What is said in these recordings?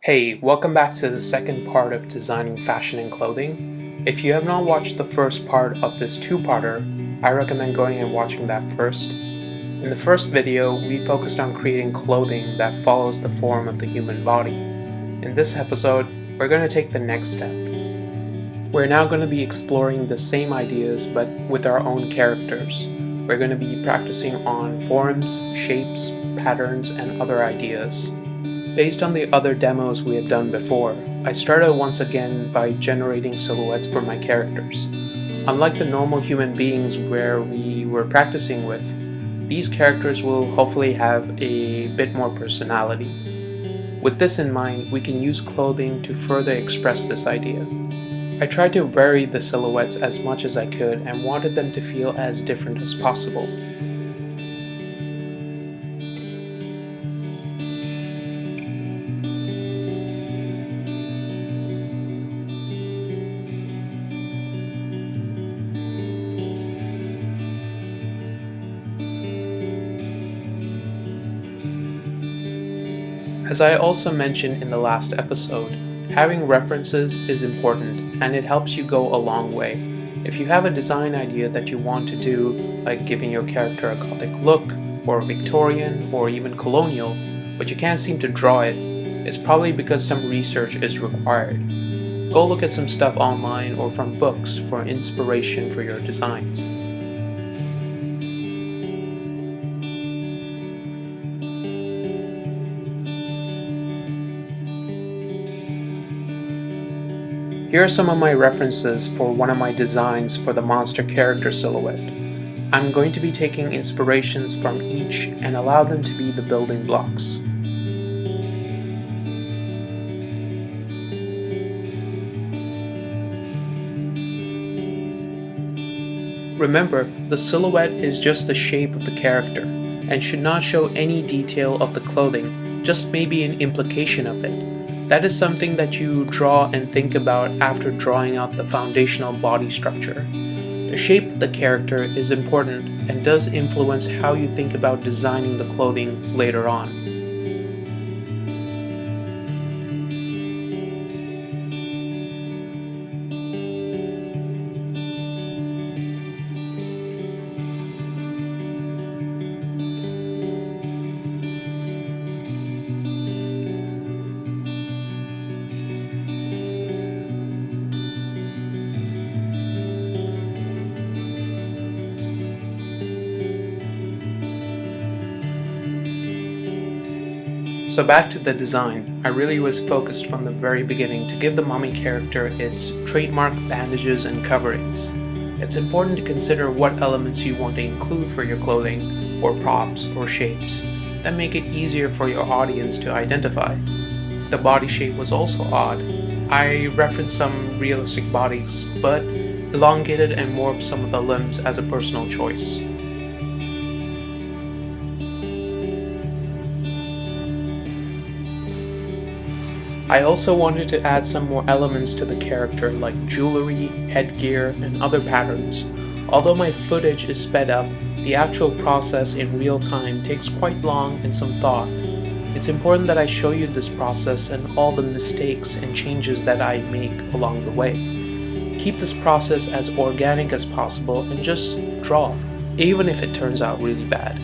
Hey, welcome back to the second part of designing fashion and clothing. If you have not watched the first part of this two-parter, I recommend going and watching that first. In the first video, we focused on creating clothing that follows the form of the human body. In this episode, we're going to take the next step. We're now going to be exploring the same ideas but with our own characters. We're going to be practicing on forms, shapes, patterns, and other ideas. Based on the other demos we had done before, I started once again by generating silhouettes for my characters. Unlike the normal human beings where we were practicing with, these characters will hopefully have a bit more personality. With this in mind, we can use clothing to further express this idea. I tried to vary the silhouettes as much as I could and wanted them to feel as different as possible. As I also mentioned in the last episode, having references is important and it helps you go a long way. If you have a design idea that you want to do, like giving your character a gothic look, or Victorian, or even colonial, but you can't seem to draw it, it's probably because some research is required. Go look at some stuff online or from books for inspiration for your designs. Here are some of my references for one of my designs for the monster character silhouette. I'm going to be taking inspirations from each and allow them to be the building blocks. Remember, the silhouette is just the shape of the character and should not show any detail of the clothing, just maybe an implication of it. That is something that you draw and think about after drawing out the foundational body structure. The shape of the character is important and does influence how you think about designing the clothing later on. So back to the design, I really was focused from the very beginning to give the mummy character its trademark bandages and coverings. It's important to consider what elements you want to include for your clothing, or props, or shapes, that make it easier for your audience to identify. The body shape was also odd. I referenced some realistic bodies, but elongated and morphed some of the limbs as a personal choice. I also wanted to add some more elements to the character like jewelry, headgear, and other patterns. Although my footage is sped up, the actual process in real time takes quite long and some thought. It's important that I show you this process and all the mistakes and changes that I make along the way. Keep this process as organic as possible and just draw, even if it turns out really bad.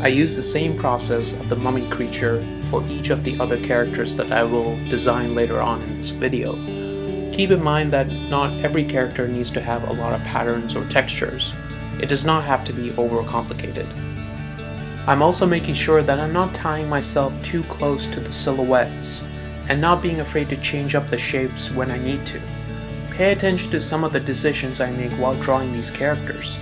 I use the same process of the mummy creature for each of the other characters that I will design later on in this video. Keep in mind that not every character needs to have a lot of patterns or textures. It does not have to be overcomplicated. I'm also making sure that I'm not tying myself too close to the silhouettes and not being afraid to change up the shapes when I need to. Pay attention to some of the decisions I make while drawing these characters.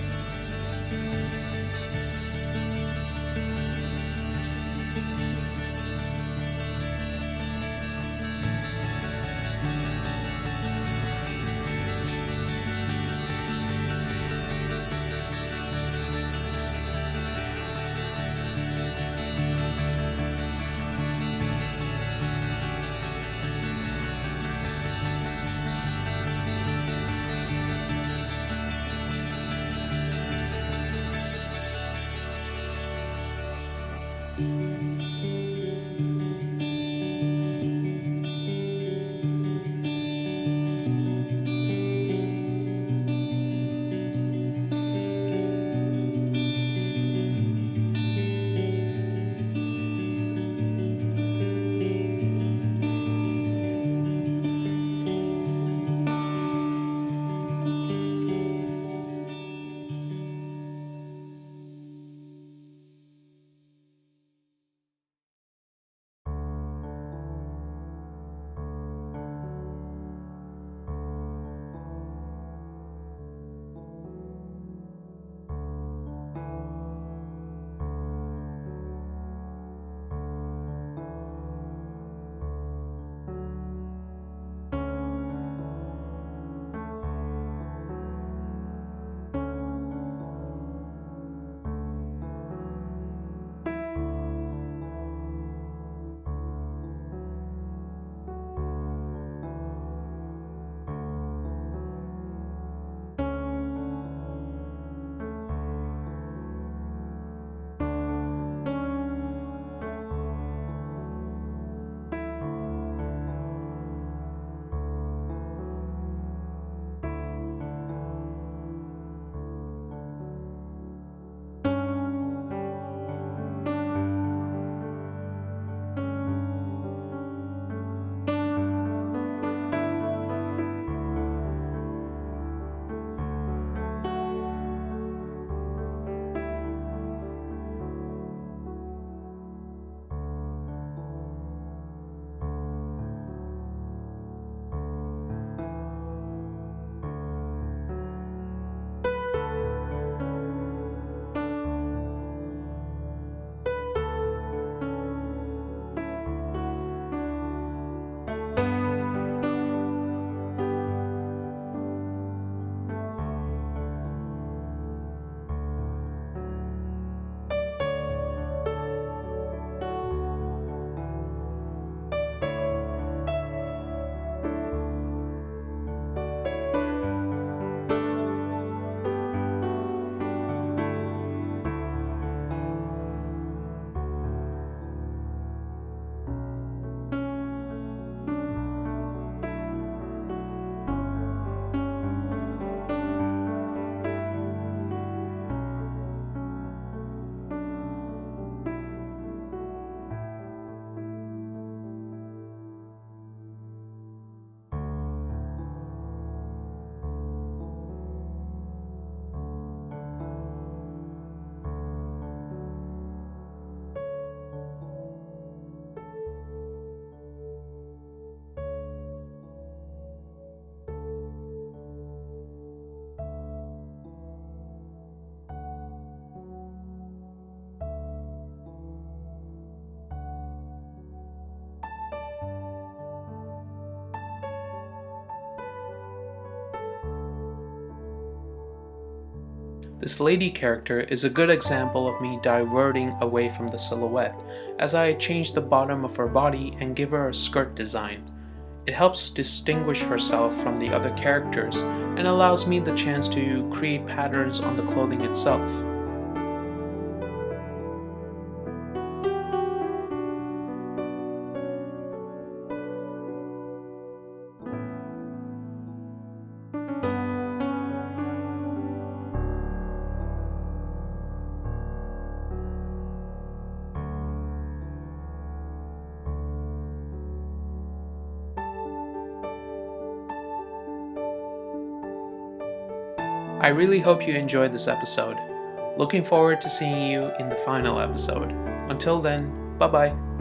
This lady character is a good example of me diverting away from the silhouette, as I change the bottom of her body and give her a skirt design. It helps distinguish herself from the other characters and allows me the chance to create patterns on the clothing itself. I really hope you enjoyed this episode. Looking forward to seeing you in the final episode. Until then, bye bye.